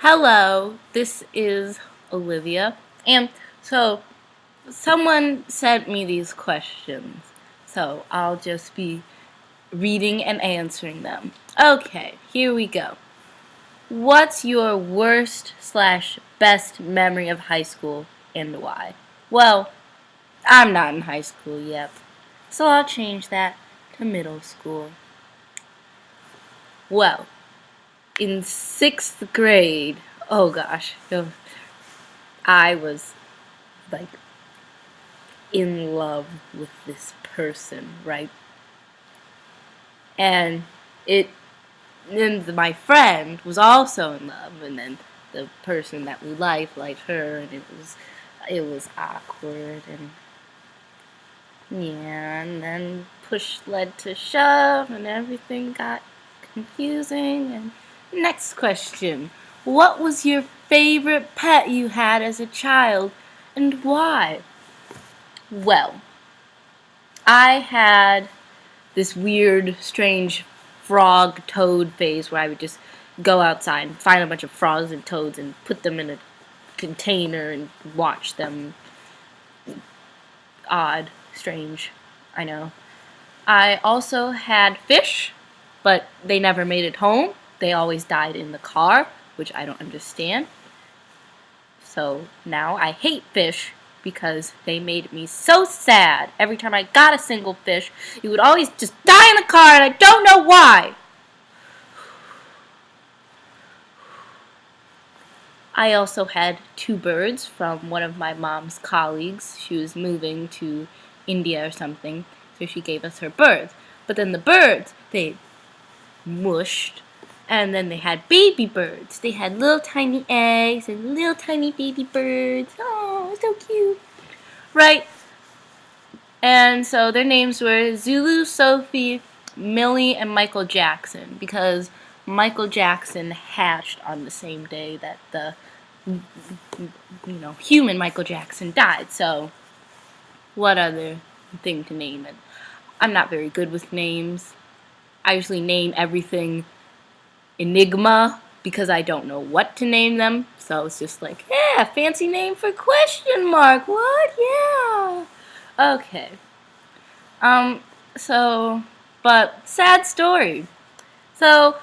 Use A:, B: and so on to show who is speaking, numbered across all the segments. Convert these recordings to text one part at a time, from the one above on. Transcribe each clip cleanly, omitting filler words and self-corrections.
A: Hello, this is Olivia. And so someone sent me these questions. So I'll just be reading and answering them. Okay, here we go. What's your worst/best memory of high school and why? Well, I'm not in high school yet. So I'll change that to middle school. Well, in 6th grade, oh gosh, I was like in love with this person, right? And it and my friend was also in love, and then the person that we liked her, and it was awkward, and yeah, and then push led to shove, and everything got confusing. And next question: what was your favorite pet you had as a child, and why? Well, I had this weird, strange frog toad phase where I would just go outside and find a bunch of frogs and toads and put them in a container and watch them. Odd, strange, I know. I also had fish, but they never made it home. They always died in the car, which I don't understand. So now I hate fish because they made me so sad. Every time I got a single fish, it would always just die in the car, and I don't know why. I also had 2 birds from one of my mom's colleagues. She was moving to India or something, so she gave us her birds. But then the birds, they mushed, and then they had baby birds. They had little tiny eggs and little tiny baby birds. Oh, so cute. Right? And so their names were Zulu, Sophie, Millie, and Michael Jackson, because Michael Jackson hatched on the same day that the human Michael Jackson died. So what other thing to name it? I'm not very good with names. I usually name everything Enigma because I don't know what to name them. So it's just like, yeah, fancy name for question mark. What? Yeah. Okay. Um, but sad story. So,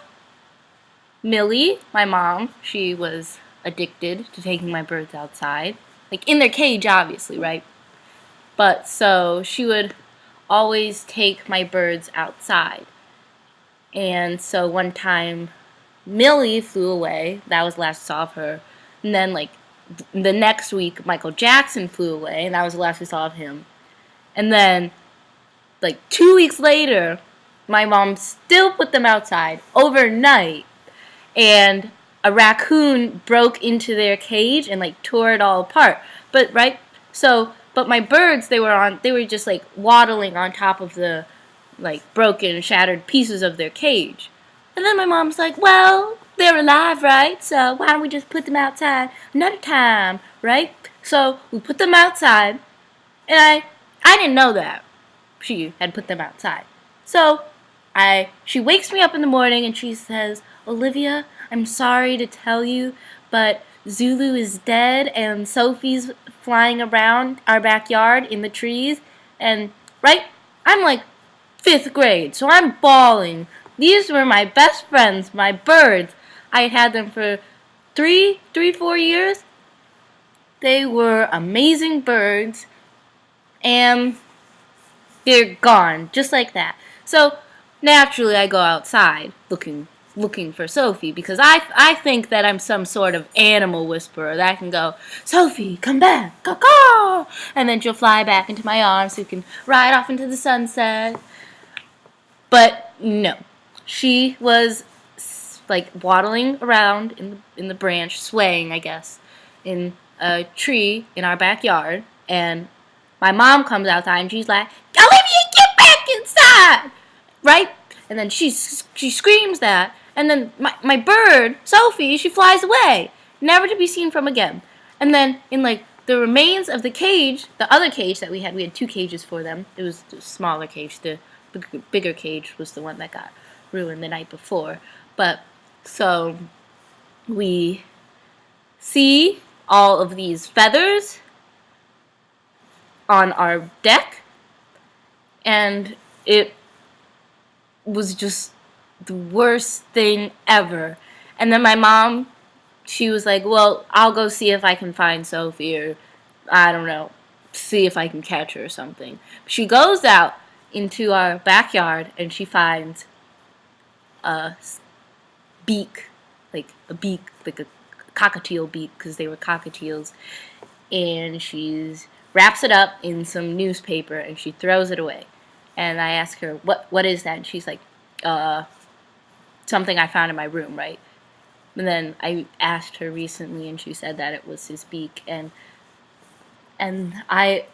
A: Millie, my mom, she was addicted to taking my birds outside. Like, in their cage, obviously, right? But, so, she would always take my birds outside. And so, one time, Millie flew away. That was the last I saw of her. And then, like, the next week, Michael Jackson flew away. And that was the last we saw of him. And then, like 2 weeks later, my mom still put them outside overnight, and a raccoon broke into their cage and like tore it all apart. But but my birds, they were just like waddling on top of the like broken, shattered pieces of their cage. And then my mom's like, well, they're alive, right? So why don't we just put them outside another time, right? So we put them outside, and I didn't know that she had put them outside. So she wakes me up in the morning and she says, Olivia, I'm sorry to tell you, but Zulu is dead and Sophie's flying around our backyard in the trees. And, right, I'm like 5th grade, so I'm bawling. These were my best friends, my birds. I had them for 4 years. They were amazing birds, and they're gone, just like that. So naturally, I go outside looking for Sophie because I think that I'm some sort of animal whisperer that can go, Sophie, come back, caw, and then she'll fly back into my arms so we can ride off into the sunset. But no, she was like waddling around in the branch, swaying, I guess, in a tree in our backyard, and my mom comes outside and she's like, Olivia, get back inside! Right? And then she screams that, and then my bird, Sophie, she flies away, never to be seen from again. And then in like the remains of the cage, the other cage that we had 2 cages for them. It was the smaller cage. The bigger cage was the one that got ruined the night before. But so we see all of these feathers on our deck, and it was just the worst thing ever. And then my mom, she was like, well, I'll go see if I can find Sophie, or I don't know, see if I can catch her or something. She goes out into our backyard and she finds a beak, like a cockatiel beak, because they were cockatiels, and she wraps it up in some newspaper and she throws it away. And I ask her, what is that? And she's like, something I found in my room, right? And then I asked her recently, and she said that it was his beak. And I,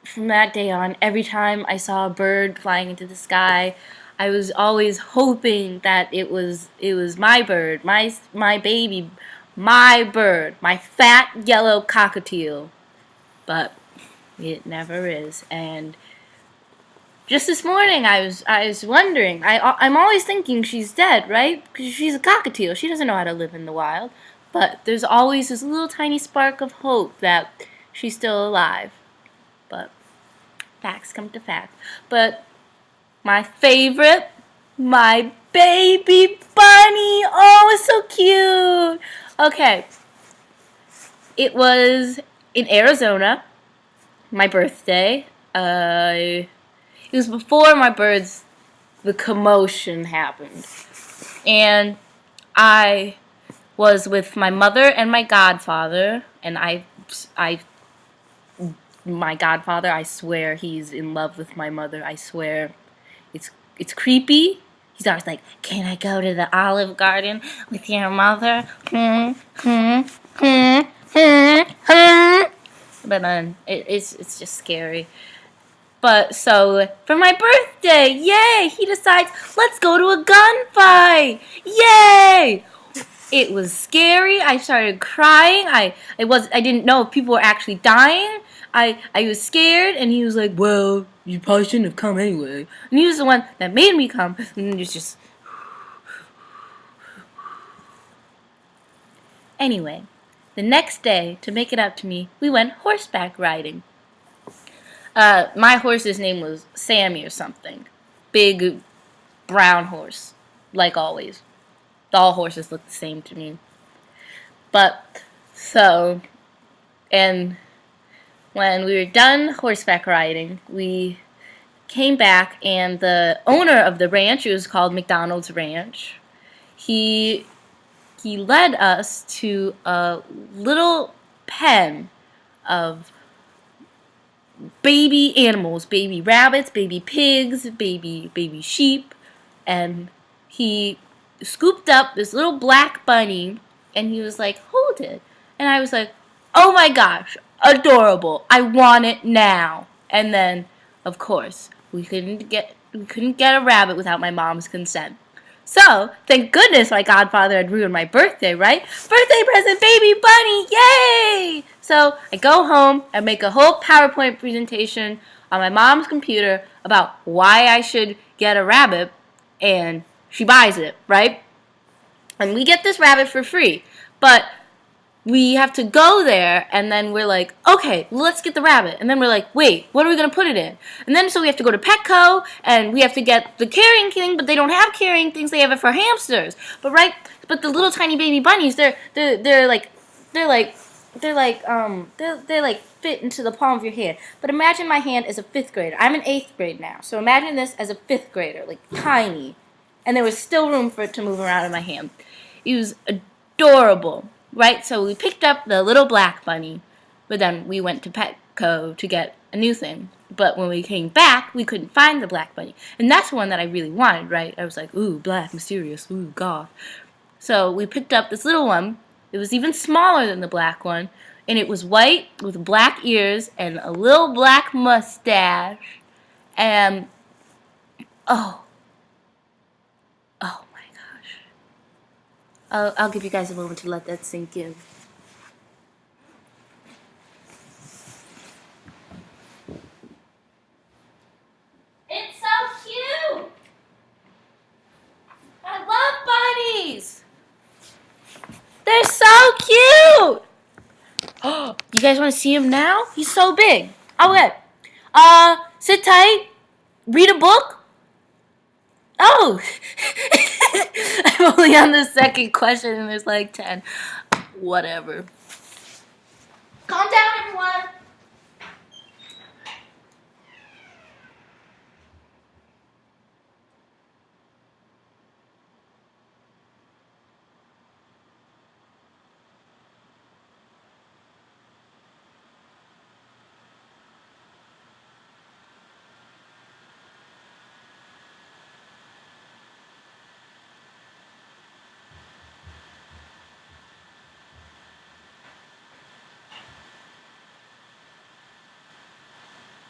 A: from that day on, every time I saw a bird flying into the sky, I was always hoping that it was my bird, my baby, my bird, my fat yellow cockatiel. But it never is. And just this morning, I was wondering. I'm always thinking she's dead, right? Because she's a cockatiel. She doesn't know how to live in the wild. But there's always this little tiny spark of hope that she's still alive. But facts come to facts. But my favorite, my baby bunny. Oh, it's so cute. Okay. It was in Arizona, my birthday. It was before the commotion happened. And I was with my mother and my godfather, and my godfather, I swear he's in love with my mother. I swear. It's creepy. He's always like, can I go to the Olive Garden with your mother? But it's just scary. But so for my birthday, yay, he decides, let's go to a gunfight. Yay! It was scary. I started crying. I didn't know if people were actually dying. I was scared, and he was like, well, you probably shouldn't have come anyway. And he was the one that made me come. And it was just anyway, the next day, to make it up to me, we went horseback riding. My horse's name was Sammy or something. Big brown horse, like always. All horses look the same to me. But, so, and when we were done horseback riding, we came back, and the owner of the ranch, it was called McDonald's Ranch, he led us to a little pen of baby animals, baby rabbits, baby pigs, baby sheep, and he scooped up this little black bunny, and he was like, hold it. And I was like, oh my gosh, adorable. I want it now. And then, of course, we couldn't get a rabbit without my mom's consent. So, thank goodness my godfather had ruined my birthday, right? Birthday present, baby bunny, yay! So, I go home and make a whole PowerPoint presentation on my mom's computer about why I should get a rabbit, and she buys it, right? And we get this rabbit for free. But we have to go there, and then we're like, okay, let's get the rabbit. And then we're like, wait, what are we going to put it in? And then so we have to go to Petco, and we have to get the carrying thing, but they don't have carrying things. They have it for hamsters. But the little tiny baby bunnies, they're like fit into the palm of your hand. But imagine my hand as a 5th grader. I'm in 8th grade now. So imagine this as a 5th grader, like tiny. And there was still room for it to move around in my hand. It was adorable. Right, so we picked up the little black bunny, but then we went to Petco to get a new thing. But when we came back, we couldn't find the black bunny. And that's the one that I really wanted, right? I was like, ooh, black, mysterious, ooh, goth. So we picked up this little one. It was even smaller than the black one. And it was white with black ears and a little black mustache. And, oh my gosh. I'll give you guys a moment to let that sink in. It's so cute! I love bunnies! They're so cute! You guys want to see him now? He's so big. Okay. Sit tight. Read a book. Oh! I'm only on the second question and there's like 10. Whatever. Calm down, everyone.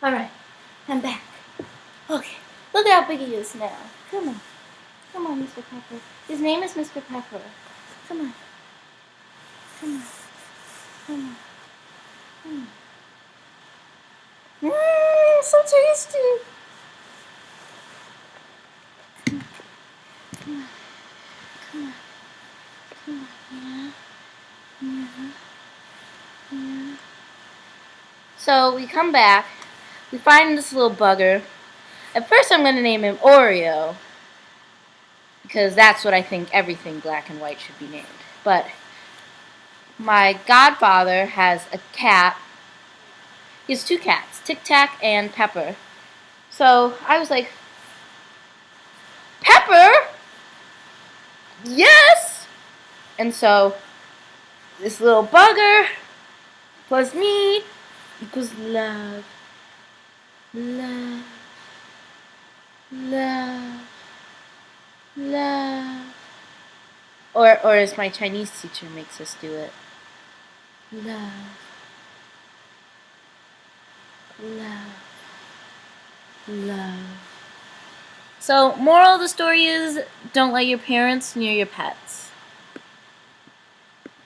A: Alright, I'm back. Okay, look at how big he is now. Come on. Come on, Mr. Pepper. His name is Mr. Pepper. Come on. Come on. Come on. Come on. Mmm, so tasty. Come on. Come on. Come on. Come on. Yeah. Yeah. Yeah. So we come back. We find this little bugger. At first I'm going to name him Oreo, because that's what I think everything black and white should be named. But my godfather has a cat. He has two cats, Tic Tac and Pepper. So I was like, Pepper? Yes! And so this little bugger plus me equals love. Love. Love. Love. Or as my Chinese teacher makes us do it. Love. Love. Love. So, moral of the story is, don't let your parents near your pets.